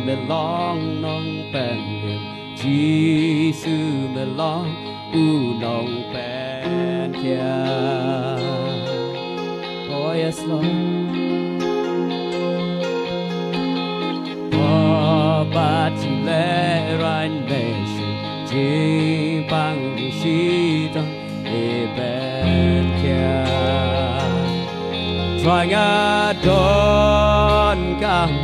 me long nong pen Jesus me long nong pen kia. Oh yes Lord. Ba chi le ran be shi ji bang shi dong e ben kia. Trying a dawn come,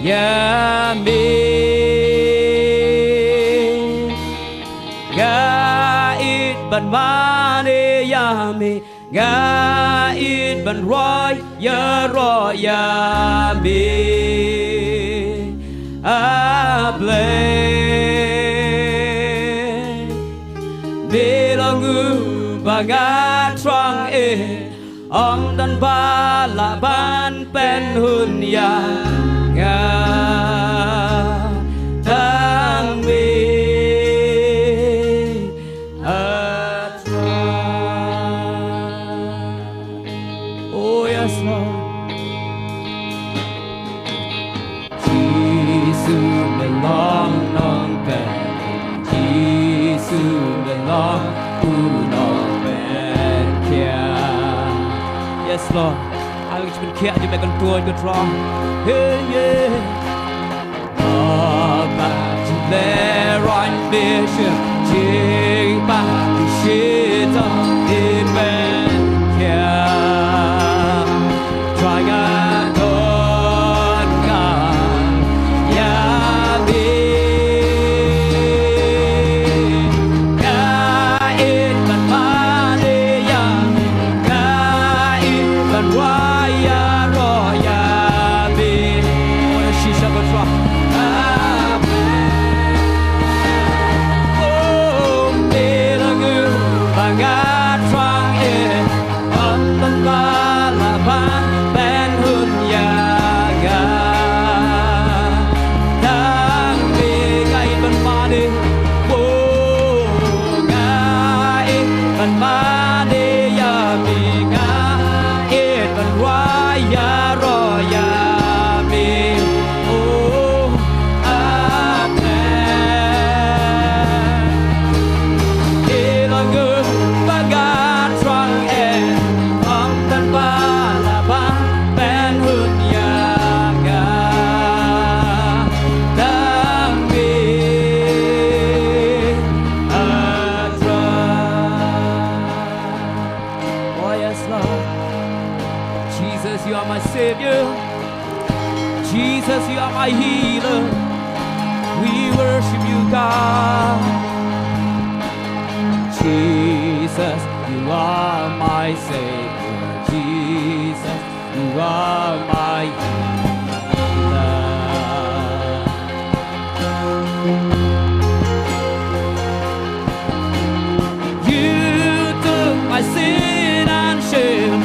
yeah me. Ga it ban mani ya me, ga it ban roy ya me. A blame me longu baga trong e. Ông đàn ba là ban pen hun ya nga tang mi atra. Oh yes Lord. Jesus belong nong pen, Jesus belong nong pen kia. Yes Lord, ai cũng mình kia như mẹ con tua con tròn, hey yeah. Bà chỉ lẽ ranh vision, chỉ bà chỉ tâm amen kia. Trying a con God, yeah me. God is my money, yeah. Raya roya be, oh she shall go drop. Oh, me langu bangat trang e, amban balaban ben hun yaga. Dang me gai ban mani, oh gai ban mani ya me gai. Raya roya me, oh amen. Ilangu bagat trang en, ang tan balaban ben hun yaga. Dang me atra. Oh yes Lord. Jesus, you are my Savior. Jesus, you are my healer. We worship you, God. Jesus, you are my Savior. Jesus, you are my healer. You took my sin and shame.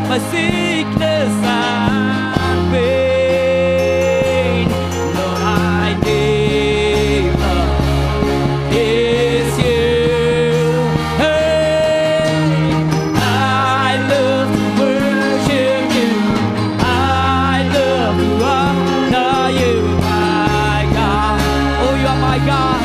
My sickness and pain, Lord, I give up. It's you. Hey, I love to worship you. I love to honor you, my God. Oh, you are my God.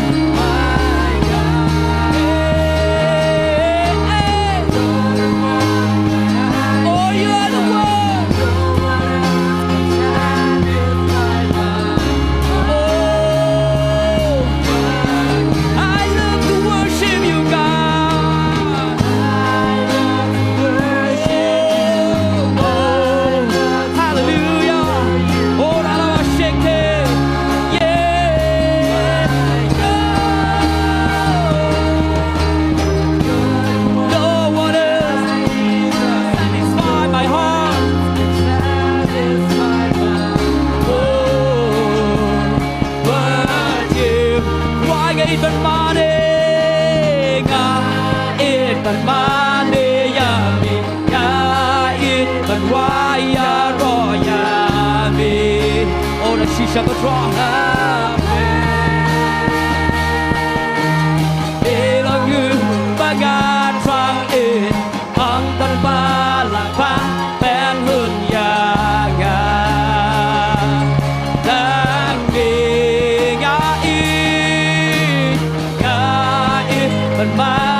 Shisha Patron, Elangu bagat trang in, ang tan ba la pa pen hun ya ga. but my